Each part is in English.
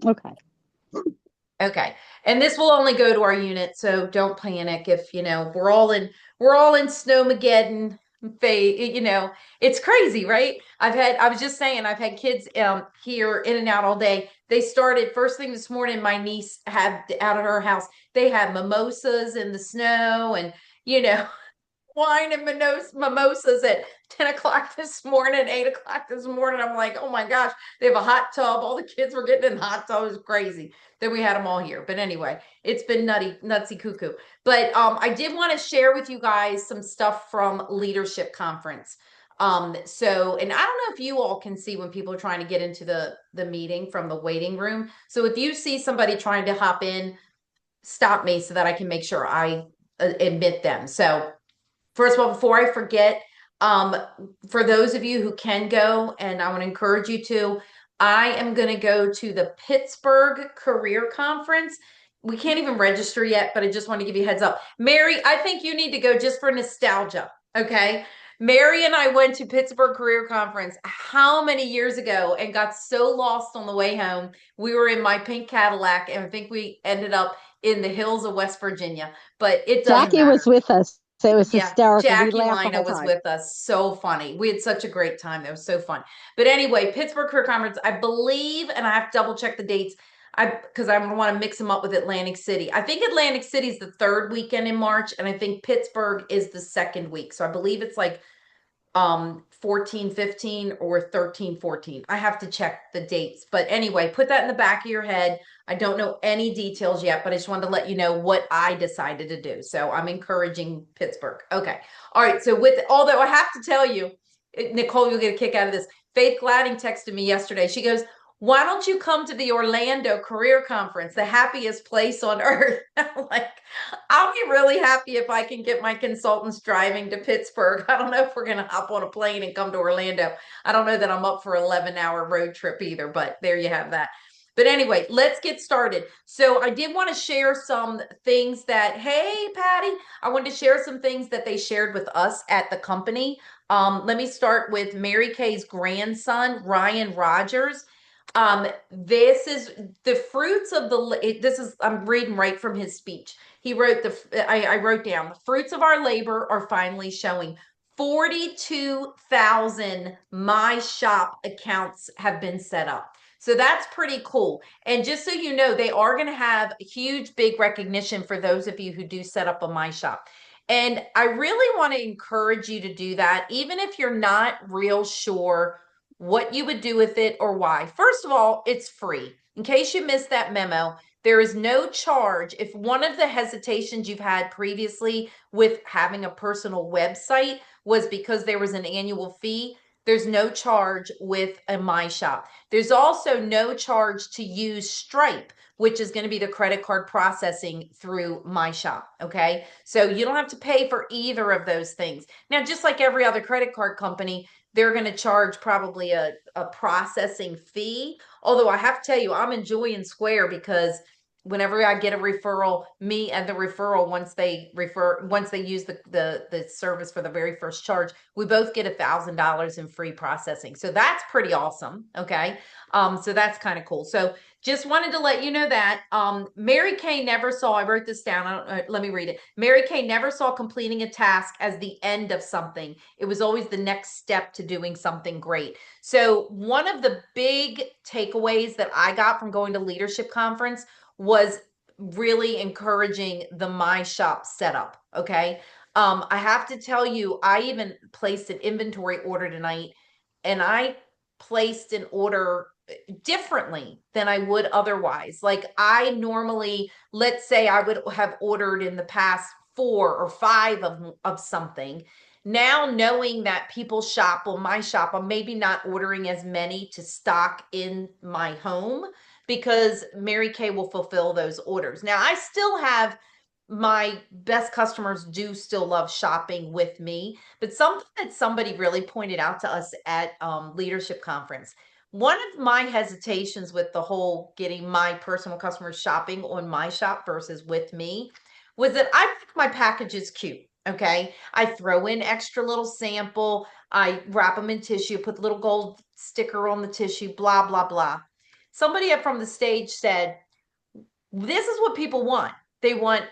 Okay. Okay. And this will only go to our unit, so don't panic if, we're all in Snowmageddon phase, it's crazy, right? I was just saying, I've had kids here in and out all day. They started first thing this morning, my niece had out at her house, they had mimosas in the snow and, you know, wine and mimosas at 10 o'clock this morning, 8 o'clock this morning. I'm like, oh my gosh, they have a hot tub. All the kids were getting in the hot tub. It was crazy. Then we had them all here. But anyway, it's been nutsy cuckoo. But I did want to share with you guys some stuff from Leadership Conference. And I don't know if you all can see when people are trying to get into the meeting from the waiting room. So if you see somebody trying to hop in, stop me so that I can make sure I admit them. So first of all, before I forget, um, for those of you who can go, and I want to encourage you to, I am going to go to the Pittsburgh Career Conference. We can't even register yet, but I just want to give you a heads up. Mary, I think you need to go just for nostalgia. Okay. Mary and I went to Pittsburgh Career Conference how many years ago and got so lost on the way home. We were in my pink Cadillac, and I think we ended up in the hills of West Virginia, but it doesn't Jackie matter. was with us. So it was Yeah, hysterical. We Jackie laughed the Lina whole was time. with us. So funny. We had such a great time. That was so fun. But anyway, Pittsburgh Career Conference, I believe, and I have to double check the dates. Because I want to mix them up with Atlantic City. I think Atlantic City is the third weekend in March, and I think Pittsburgh is the second week. So I believe it's like 14 15 or 13 14. I have to check the dates, but anyway, put that in the back of your head. I don't know any details yet, but I just wanted to let you know what I decided to do. So I'm encouraging Pittsburgh. Okay. All right. So although I have to tell you, Nicole, you'll get a kick out of this. Faith Gladding texted me yesterday. She goes, why don't you come to the Orlando Career Conference, the happiest place on earth? I'm like, I'll be really happy if I can get my consultants driving to Pittsburgh. I don't know if we're going to hop on a plane and come to Orlando. I don't know that I'm up for an 11-hour road trip either, but there you have that. But anyway, let's get started. So I did want to share some things that, hey, Patty, I wanted to share some things that they shared with us at the company. Let me start with Mary Kay's grandson, Ryan Rogers. This is the fruits of I'm reading right from his speech. He wrote I wrote down the fruits of our labor are finally showing. 42,000 My Shop accounts have been set up. So that's pretty cool. And just so you know, they are going to have huge, big recognition for those of you who do set up a My Shop. And I really want to encourage you to do that, even if you're not real sure what you would do with it or why. First of all, it's free. In case you missed that memo, there is no charge. If one of the hesitations you've had previously with having a personal website was because there was an annual fee, there's no charge with a My Shop. There's also no charge to use Stripe, which is going to be the credit card processing through My Shop. Okay. So you don't have to pay for either of those things. Now, just like every other credit card company, they're going to charge probably a processing fee. Although I have to tell you, I'm enjoying Square because whenever I get a referral, me and the referral, once they use the service for the very first charge, we both get $1,000 in free processing. So that's pretty awesome. Okay. So that's kind of cool. So just wanted to let you know that Mary Kay never saw, I wrote this down. Let me read it. Mary Kay never saw completing a task as the end of something. It was always the next step to doing something great. So one of the big takeaways that I got from going to Leadership Conference was really encouraging the My Shop setup. Okay. I have to tell you, I even placed an inventory order tonight, and I placed an order differently than I would otherwise. Like I normally, let's say I would have ordered in the past 4 or 5 of something. Now knowing that people shop on My Shop, I'm maybe not ordering as many to stock in my home because Mary Kay will fulfill those orders. Now I still have my best customers do still love shopping with me, but something that somebody really pointed out to us at Leadership Conference, one of my hesitations with the whole getting my personal customers shopping on My Shop versus with me was that I think my package is cute. Okay. I throw in extra little sample. I wrap them in tissue, put the little gold sticker on the tissue, blah, blah, blah. somebody up from the stage said, this is what people want. They want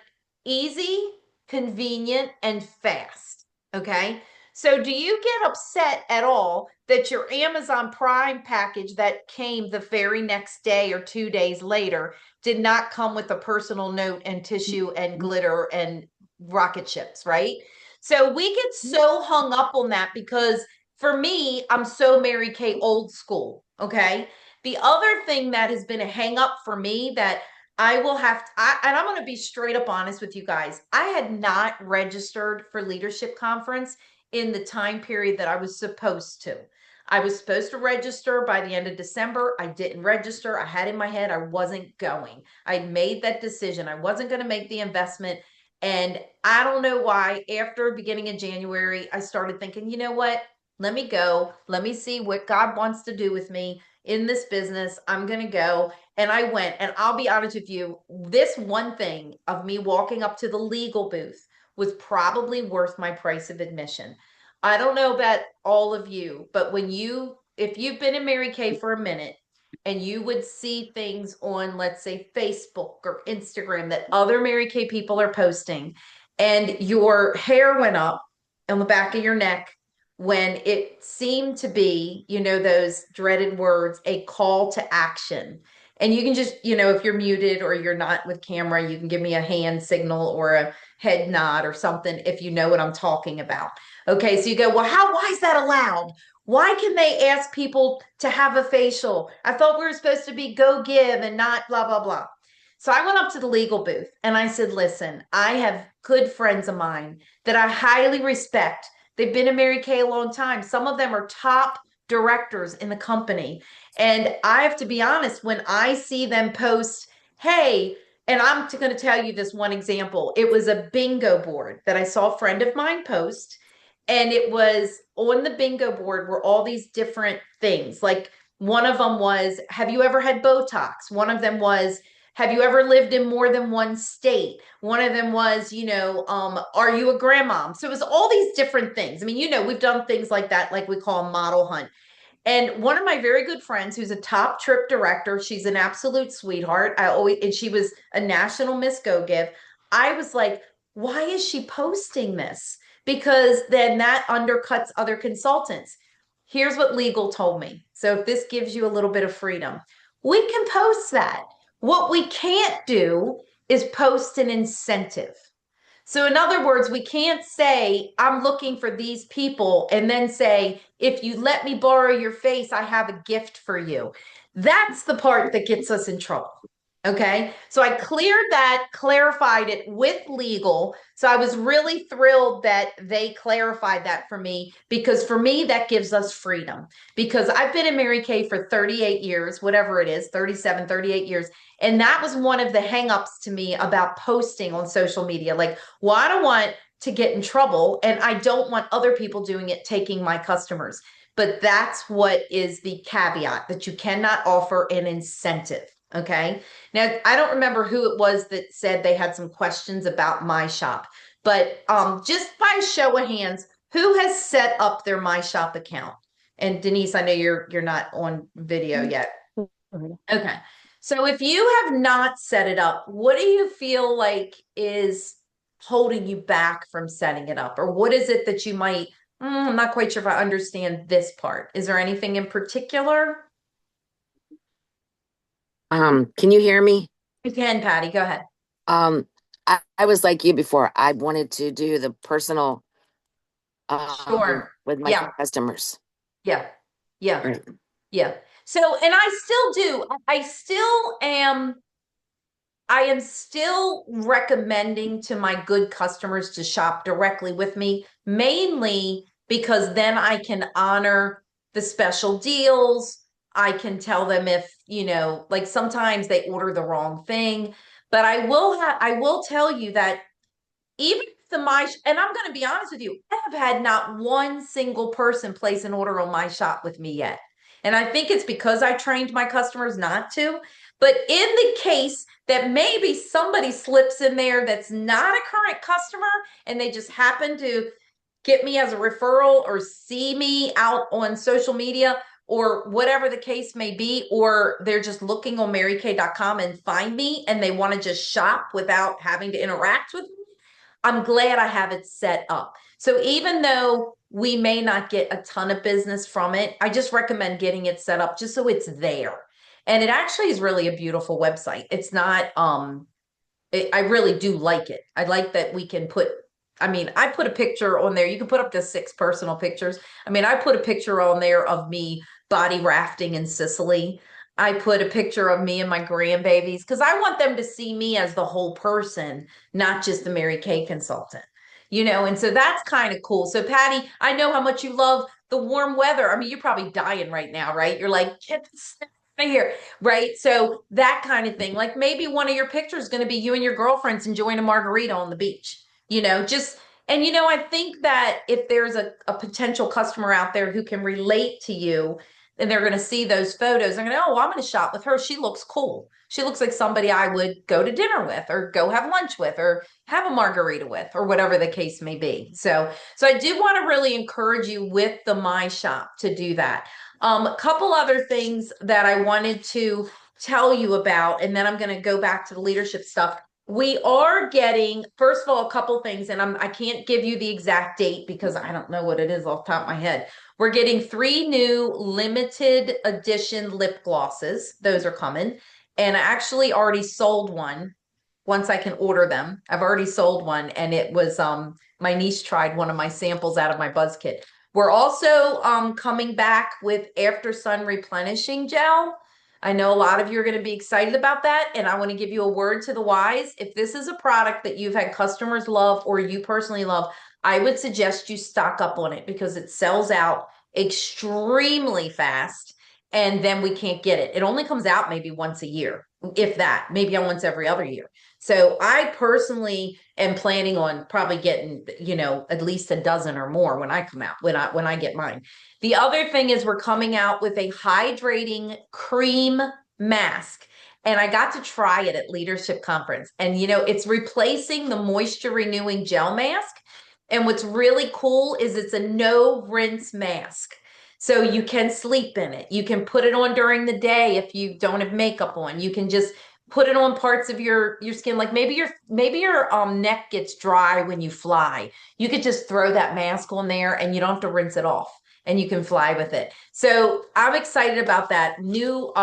easy, convenient, and fast. Okay. So do you get upset at all that your Amazon Prime package that came the very next day or 2 days later did not come with a personal note and tissue and glitter and rocket ships, right? So we get so hung up on that because for me, I'm so Mary Kay old school. Okay. The other thing that has been a hang up for me that I will have to, and I'm going to be straight up honest with you guys. I had not registered for leadership conference in the time period that I was supposed to. I was supposed to register by the end of December. I didn't register. I had in my head I wasn't going. I made that decision. I wasn't going to make the investment. And I don't know why, after beginning of January, I started thinking, you know what? Let me go. Let me see what God wants to do with me in this business. I'm going to go. And I went, and I'll be honest with you, this one thing of me walking up to the legal booth was probably worth my price of admission. I don't know about all of you, but if you've been in Mary Kay for a minute and you would see things on, let's say, Facebook or Instagram that other Mary Kay people are posting, and your hair went up on the back of your neck when it seemed to be, those dreaded words, a call to action. And you can just, if you're muted or you're not with camera, you can give me a hand signal or a head nod or something if you know what I'm talking about. Okay, so you go, well, why is that allowed? Why can they ask people to have a facial? I thought we were supposed to be go give and not blah, blah, blah. So I went up to the legal booth and I said, listen, I have good friends of mine that I highly respect. They've been in Mary Kay a long time. Some of them are top directors in the company. And I have to be honest, when I see them post, hey, and I'm going to tell you this one example. It was a bingo board that I saw a friend of mine post. And it was on the bingo board were all these different things. Like one of them was, have you ever had Botox? One of them was, have you ever lived in more than one state? One of them was, are you a grandmom? So it was all these different things. I mean, we've done things like that, like we call a model hunt. And one of my very good friends, who's a top trip director, she's an absolute sweetheart. And she was a national Miss Go Give. I was like, why is she posting this? Because then that undercuts other consultants. Here's what legal told me. So if this gives you a little bit of freedom, we can post that. What we can't do is post an incentive. So in other words, we can't say, I'm looking for these people, and then say, if you let me borrow your face, I have a gift for you. That's the part that gets us in trouble. Okay. So I clarified it with legal. So I was really thrilled that they clarified that for me, because for me, that gives us freedom, because I've been in Mary Kay for 38 years, whatever it is, 37, 38 years. And that was one of the hangups to me about posting on social media. Like, well, I don't want to get in trouble, and I don't want other people doing it, taking my customers. But that's what is the caveat, that you cannot offer an incentive. Okay. Now, I don't remember who it was that said they had some questions about My Shop, but just by show of hands, who has set up their My Shop account? And Denise, I know you're not on video yet. Okay. So if you have not set it up, what do you feel like is holding you back from setting it up? Or what is it that you might, I'm not quite sure if I understand this part. Is there anything in particular? Can you hear me? You can, Patty, go ahead. I was like you before. I wanted to do the personal Sure. with my Yeah. customers. Yeah. Yeah. Right. Yeah. So, and I still do. I am still recommending to my good customers to shop directly with me, mainly because then I can honor the special deals. I can tell them if, like sometimes they order the wrong thing, but I will tell you that even if and I'm going to be honest with you, I have had not one single person place an order on My Shop with me yet. And I think it's because I trained my customers not to. But in the case that maybe somebody slips in there that's not a current customer and they just happen to get me as a referral or see me out on social media, or whatever the case may be, or they're just looking on marykay.com and find me and they want to just shop without having to interact with me, I'm glad I have it set up. So even though we may not get a ton of business from it, I just recommend getting it set up just so it's there. And it actually is really a beautiful website. It's not I really do like it. I like that we can put, I mean, I put a picture on there. You can put up to 6 personal pictures. I mean, I put a picture on there of me body rafting in Sicily. I put a picture of me and my grandbabies because I want them to see me as the whole person, not just the Mary Kay consultant. And so that's kind of cool. So, Patty, I know how much you love the warm weather. I mean, you're probably dying right now, right? You're like, get this out of here, right? So that kind of thing. Like maybe one of your pictures is going to be you and your girlfriends enjoying a margarita on the beach, just I think that if there's a potential customer out there who can relate to you and they're going to see those photos, they're going to, oh, I'm going to shop with her. She looks cool. She looks like somebody I would go to dinner with or go have lunch with or have a margarita with or whatever the case may be. So I do want to really encourage you with the My Shop to do that. A couple other things that I wanted to tell you about, and then I'm going to go back to the leadership stuff. We are getting, first of all, a couple things, and I can't give you the exact date because I don't know what it is off the top of my head. We're getting 3 new limited edition lip glosses. Those are coming. And I actually already sold one once I can order them. I've already sold one, and it was my niece tried one of my samples out of my buzz kit. We're also coming back with After Sun replenishing gel. I know a lot of you are going to be excited about that, and I want to give you a word to the wise. If this is a product that you've had customers love or you personally love, I would suggest you stock up on it because it sells out extremely fast, and then we can't get it. It only comes out maybe once a year, if that, maybe on once every other year. So I personally am planning on probably getting, at least a dozen or more when I come out, when I get mine. The other thing is we're coming out with a hydrating cream mask. And I got to try it at Leadership Conference. And it's replacing the moisture renewing gel mask. And what's really cool is it's a no rinse mask. So you can sleep in it. You can put it on during the day if you don't have makeup on. You can just put it on parts of your skin, like maybe your neck gets dry when you fly. You could just throw that mask on there and you don't have to rinse it off and you can fly with it. So I'm excited about that new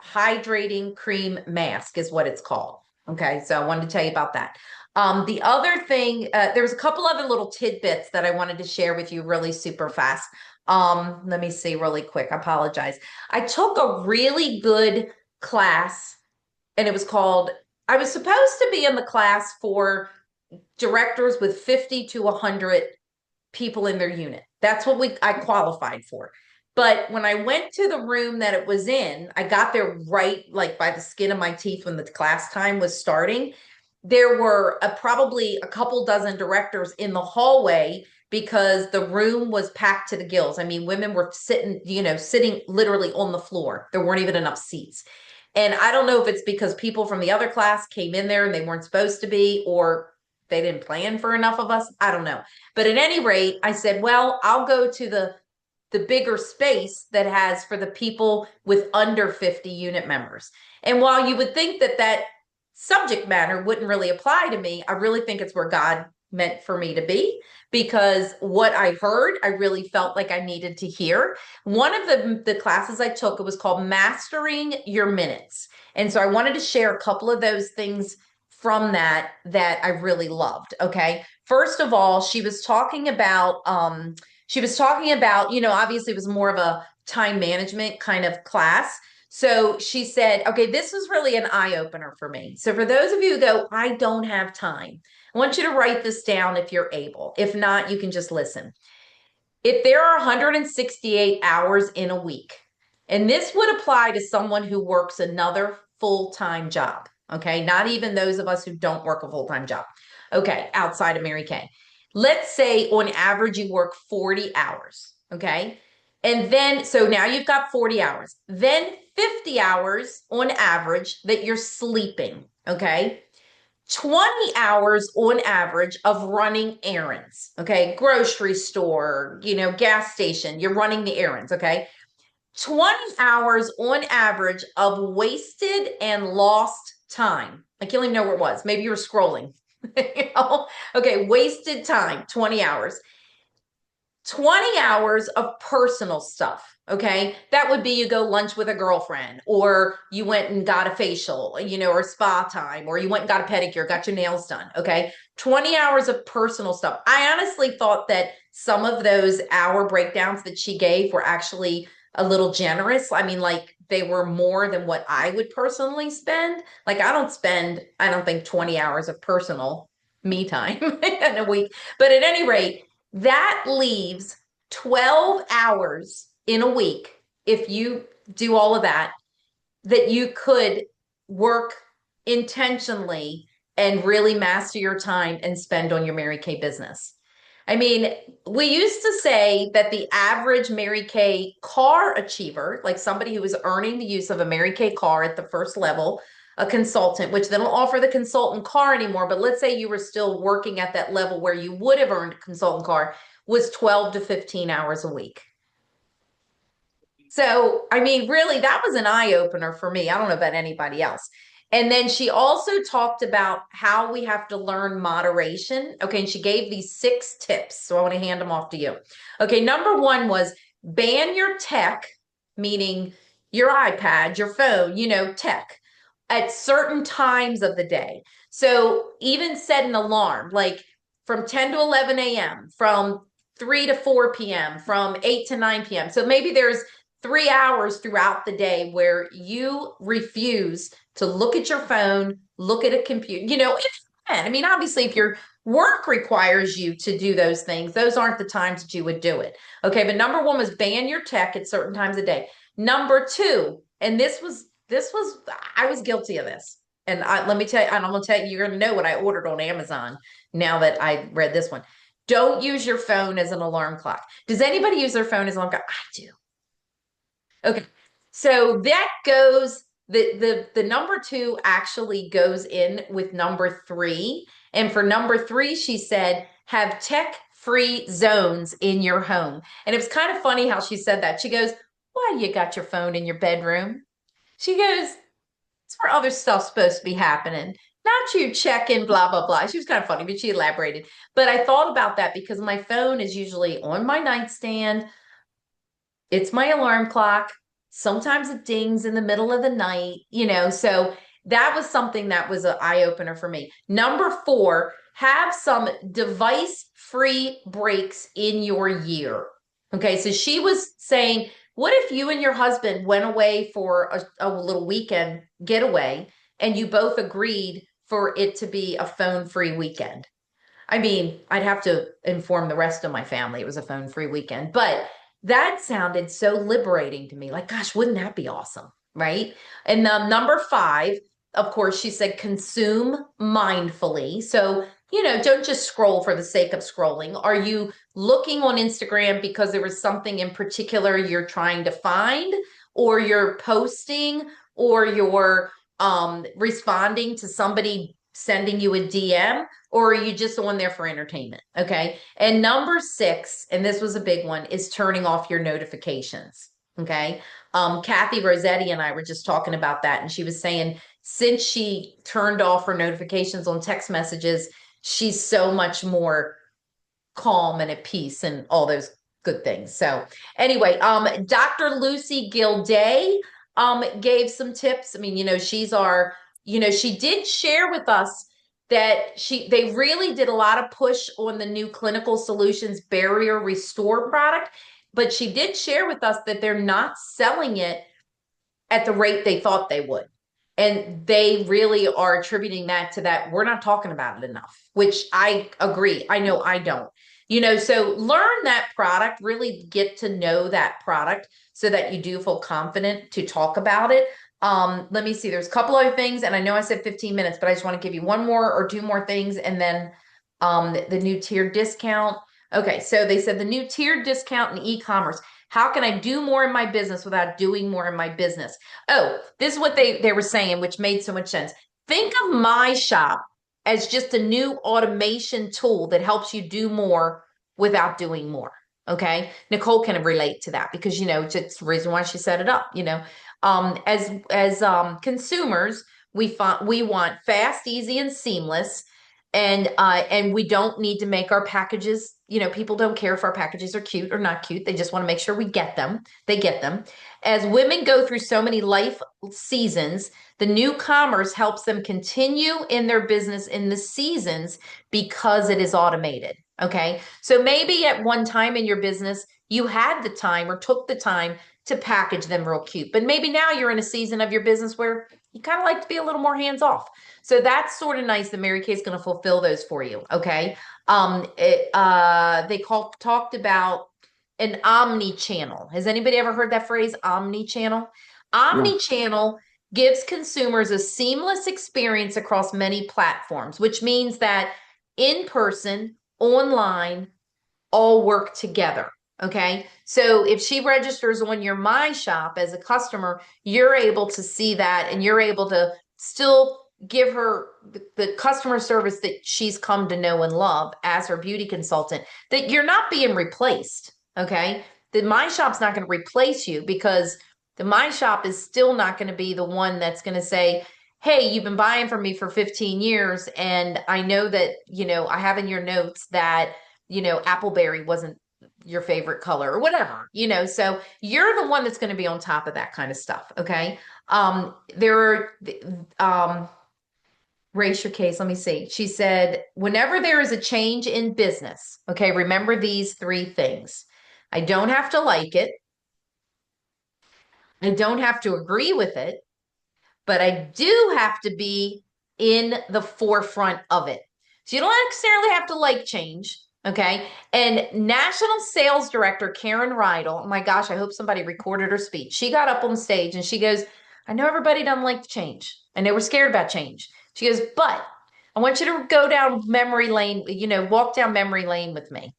hydrating cream mask is what it's called. Okay, so I wanted to tell you about that. The other thing, there's a couple other little tidbits that I wanted to share with you really super fast. Let me see really quick. I apologize. I took a really good class and it was called, I was supposed to be in the class for directors with 50 to 100 people in their unit. That's what I qualified for. But when I went to the room that it was in, I got there right like by the skin of my teeth when the class time was starting. There were probably a couple dozen directors in the hallway because the room was packed to the gills. I mean, women were sitting literally on the floor. There weren't even enough seats. And I don't know if it's because people from the other class came in there and they weren't supposed to be, or they didn't plan for enough of us. I don't know. But at any rate, I said, well, I'll go to the bigger space that has for the people with under 50 unit members. And while you would think that subject matter wouldn't really apply to me, I really think it's where God meant for me to be, because what I heard, I really felt like I needed to hear. One of the classes I took, it was called Mastering Your Minutes. And so I wanted to share a couple of those things from that I really loved. Okay. First of all, she was talking about, obviously it was more of a time management kind of class. So she said, okay, this was really an eye opener for me. So for those of you who go, I don't have time, I want you to write this down if you're able. If not, you can just listen. If there are 168 hours in a week, and this would apply to someone who works another full-time job, okay? Not even those of us who don't work a full-time job, okay, outside of Mary Kay. Let's say on average you work 40 hours, okay? And then, so now you've got 40 hours. Then 50 hours on average that you're sleeping, okay? 20 hours on average of running errands, okay? Grocery store, gas station, you're running the errands, okay? 20 hours on average of wasted and lost time. I can't even know where it was. Maybe you were scrolling. You know? Okay, wasted time, 20 hours. 20 hours of personal stuff. Okay. That would be you go lunch with a girlfriend, or you went and got a facial, or spa time, or you went and got a pedicure, got your nails done. Okay. 20 hours of personal stuff. I honestly thought that some of those hour breakdowns that she gave were actually a little generous. I mean, like they were more than what I would personally spend. Like I don't think 20 hours of personal me time in a week. But at any rate, that leaves 12 hours in a week, if you do all of that, that you could work intentionally and really master your time and spend on your Mary Kay business. I mean, we used to say that the average Mary Kay car achiever, like somebody who was earning the use of a Mary Kay car at the first level, a consultant, which they don't offer the consultant car anymore, but let's say you were still working at that level where you would have earned a consultant car, was 12 to 15 hours a week. So, I mean, really, that was an eye opener for me. I don't know about anybody else. And then she also talked about how we have to learn moderation. Okay. And she gave these 6 tips. So I want to hand them off to you. Okay. Number one was ban your tech, meaning your iPad, your phone, tech at certain times of the day. So even set an alarm like from 10 to 11 a.m., from 3 to 4 p.m., from 8 to 9 p.m. So maybe there's 3 hours throughout the day where you refuse to look at your phone, look at a computer, if you can. I mean, obviously, if your work requires you to do those things, those aren't the times that you would do it. Okay. But number one was ban your tech at certain times of day. Number two, and I was guilty of this. And let me tell you, and I'm going to tell you, you're going to know what I ordered on Amazon now that I read this one. Don't use your phone as an alarm clock. Does anybody use their phone as an alarm clock? I do. Okay. So that goes the number two actually goes in with number three. And for number three, she said, have tech-free zones in your home. And it was kind of funny how she said that. She goes, why you got your phone in your bedroom? She goes, it's where other stuff's supposed to be happening. Not you checking, blah, blah, blah. She was kind of funny, but she elaborated. But I thought about that because my phone is usually on my nightstand. It's my alarm clock. Sometimes it dings in the middle of the night, so that was something that was an eye opener for me. Number four, have some device free breaks in your year. Okay. So she was saying, what if you and your husband went away for a little weekend getaway and you both agreed for it to be a phone free weekend? I mean, I'd have to inform the rest of my family it was a phone free weekend, but that sounded so liberating to me. Like, gosh, wouldn't that be awesome? Right. And number five, of course, she said consume mindfully. So, don't just scroll for the sake of scrolling. Are you looking on Instagram because there was something in particular you're trying to find, or you're posting, or you're responding to somebody sending you a DM, or are you just on there for entertainment? Okay. And number six, and this was a big one, is turning off your notifications. Okay. Kathy Rossetti and I were just talking about that, and she was saying since she turned off her notifications on text messages, she's so much more calm and at peace and all those good things. So anyway, Dr. Lucy Gilday gave some tips. I mean, she did share with us that they really did a lot of push on the new Clinical Solutions Barrier Restore product, but she did share with us that they're not selling it at the rate they thought they would. And they really are attributing that to that we're not talking about it enough, which I agree. I know I don't. So learn that product, really get to know that product so that you do feel confident to talk about it. Let me see. There's a couple other things, and I know I said 15 minutes, but I just want to give you one more or two more things, and then the new tiered discount. Okay, so they said the new tiered discount in e-commerce. How can I do more in my business without doing more in my business? Oh, this is what they were saying, which made so much sense. Think of My Shop as just a new automation tool that helps you do more without doing more. Okay. Nicole can relate to that because, it's the reason why she set it up, as consumers, we want fast, easy, and seamless. And we don't need to make our packages, people don't care if our packages are cute or not cute. They just want to make sure we get them. They get them. As women go through so many life seasons, the new commerce helps them continue in their business in the seasons because it is automated. Okay. So maybe at one time in your business, you had the time or took the time to package them real cute. But maybe now you're in a season of your business where you kind of like to be a little more hands off. So that's sort of nice that Mary Kay is going to fulfill those for you. Okay. They talked about an omni channel. Has anybody ever heard that phrase, omni channel? No. Omni channel gives consumers a seamless experience across many platforms, which means that in person, online, all work together. Okay. So if she registers on your My Shop as a customer, you're able to see that and you're able to still give her the customer service that she's come to know and love as her beauty consultant, that you're not being replaced. Okay. The My Shop's not going to replace you because the My Shop is still not going to be the one that's going to say, hey, you've been buying from me for 15 years. And I know that, I have in your notes that appleberry wasn't your favorite color or whatever, so you're the one that's going to be on top of that kind of stuff. Okay. There are, raise your case. Let me see. She said, whenever there is a change in business, okay, remember these three things. I don't have to like it. I don't have to agree with it, but I do have to be in the forefront of it. So you don't necessarily have to like change. Okay. And National Sales Director Karen Rydell, oh my gosh, I hope somebody recorded her speech. She got up on stage and she goes, I know everybody doesn't like change. I know we're scared about change. She goes, but I want you to go down memory lane, walk down memory lane with me.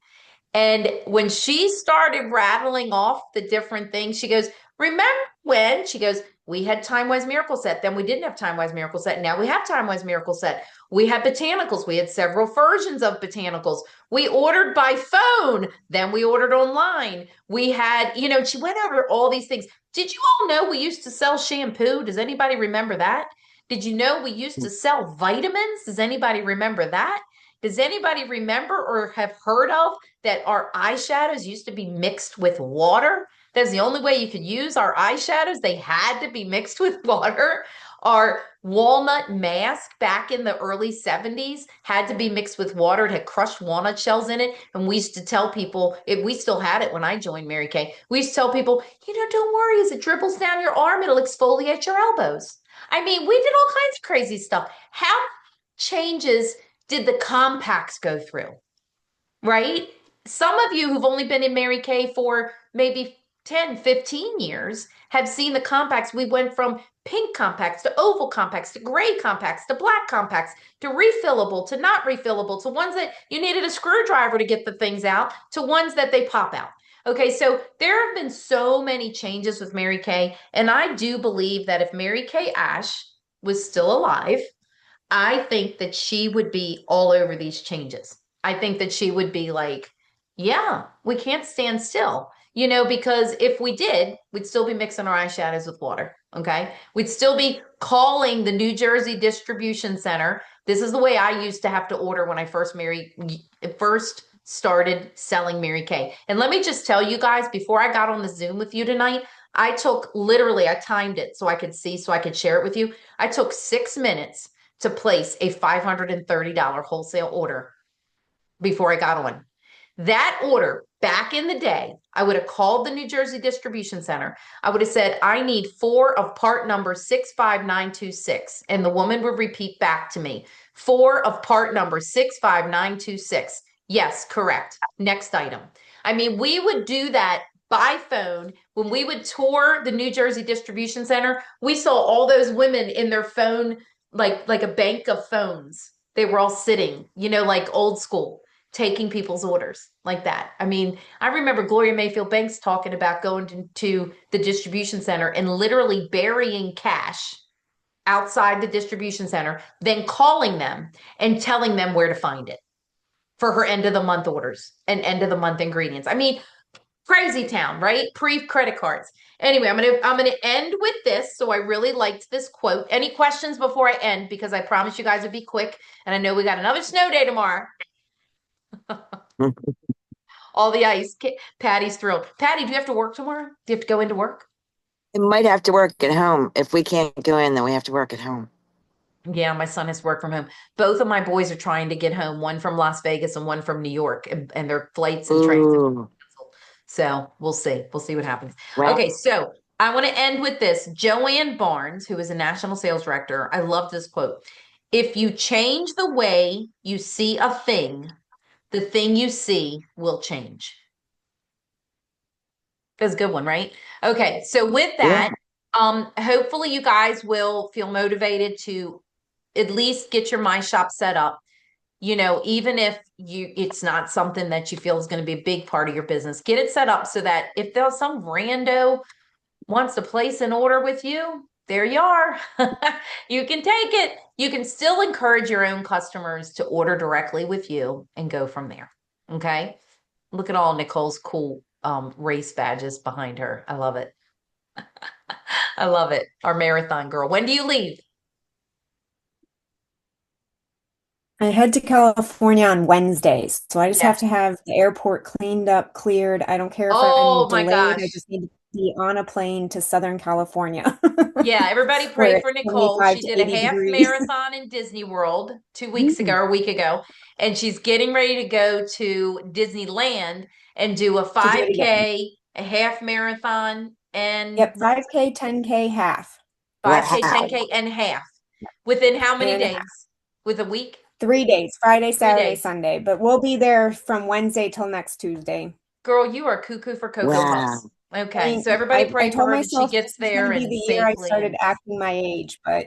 And when she started rattling off the different things, she goes, remember when? She goes, we had Time Wise Miracle Set. Then we didn't have Time Wise Miracle Set. Now we have Time Wise Miracle Set. We had botanicals. We had several versions of botanicals. We ordered by phone. Then we ordered online. We had, she went over all these things. Did you all know we used to sell shampoo? Does anybody remember that? Did you know we used to sell vitamins? Does anybody remember that? Does anybody remember or have heard of that our eyeshadows used to be mixed with water? That's the only way you could use our eyeshadows. They had to be mixed with water. Our walnut mask back in the early 70s had to be mixed with water. It had crushed walnut shells in it. And we used to tell people, if we still had it when I joined Mary Kay, we used to tell people, don't worry, as it dribbles down your arm, it'll exfoliate your elbows. I mean, we did all kinds of crazy stuff. How changes did the compacts go through? Right? Some of you who've only been in Mary Kay for maybe 10, 15 years have seen the compacts. We went from pink compacts to oval compacts to gray compacts to black compacts to refillable to not refillable to ones that you needed a screwdriver to get the things out to ones that they pop out. Okay, so there have been so many changes with Mary Kay, and I do believe that if Mary Kay Ash was still alive, I think that she would be all over these changes. I think that she would be like, yeah, we can't stand still, because if we did, we'd still be mixing our eyeshadows with water. Okay. We'd still be calling the New Jersey distribution center. This is the way I used to have to order when I first started selling Mary Kay. And let me just tell you guys, before I got on the Zoom with you tonight, I timed it so I could see, so I could share it with you. I took 6 minutes to place a $530 wholesale order before I got on. That order back in the day, I would have called the New Jersey Distribution Center. I would have said, I need 4 of part number 65926. And the woman would repeat back to me, 4 of part number 65926. Yes, correct. Next item. I mean, we would do that by phone. When we would tour the New Jersey Distribution Center, we saw all those women in their phone, like a bank of phones. They were all sitting, like old school, taking people's orders like that. I mean, I remember Gloria Mayfield Banks talking about going to the distribution center and literally burying cash outside the distribution center, then calling them and telling them where to find it for her end of the month orders and end of the month ingredients. I mean, Crazy town, right? Pre-credit cards. Anyway, I'm gonna end with this. So I really liked this quote. Any questions before I end? Because I promise you guys would be quick, and I know we got another snow day tomorrow. All the ice. Patty's thrilled. Patty, do you have to work tomorrow? Do you have to go into work? I might have to work at home. If we can't go in, then we have to work at home. Yeah, my son has to work from home. Both of my boys are trying to get home, one from Las Vegas and one from New York, and their flights and trains have Ooh, been canceled. So we'll see. We'll see what happens. well, Okay, so I want to end with this. Joanne Barnes, who is a national sales director, I love this quote. If you change the way you see a thing, the thing you see will change. That's a good one, right? Okay, so with yeah. that, hopefully you guys will feel motivated to at least get your My Shop set up. You know, even if it's not something that you feel is going to be a big part of your business, get it set up so that if there's some rando wants to place an order with you, there you are. You can take it. You can still encourage your own customers to order directly with you and go from there. Okay. Look at all Nicole's cool race badges behind her. I love it. I love it. Our marathon girl. When do you leave? I head to California on Wednesdays, so I just Yeah. have to have the airport cleaned up, cleared. I don't care if I'm Oh my delayed. I gosh. just need to be on a plane to Southern California, Yeah, everybody where pray it's for Nicole. 75 She to did a 80 half degrees. marathon in Disney World 2 weeks ago Mm. or a week ago, and she's getting ready to go to Disneyland and do a To do it again. 5K, a half marathon, and Yep, 5K, 10K, half, 5K, Wow. 10K, and half. Within how many and a half. days? With a week? 3 days, Friday, 3 days. Saturday, Sunday. But we'll be there from Wednesday till next Tuesday. Girl, you are cuckoo for Cocoa Puffs. Wow. Okay, so everybody I pray for told her that she myself gets this was going there to be and the year I safely. started And acting my age, but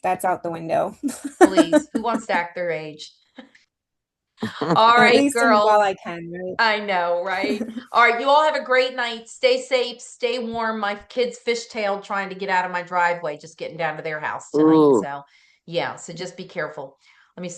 that's out the window. please, who wants to act their age? All At right, least while girls. I can, right? I know, right? All right, you all have a great night. Stay safe, stay warm. My kids fishtailed trying to get out of my driveway, just getting down to their house tonight. Ooh. So, yeah, so just be careful.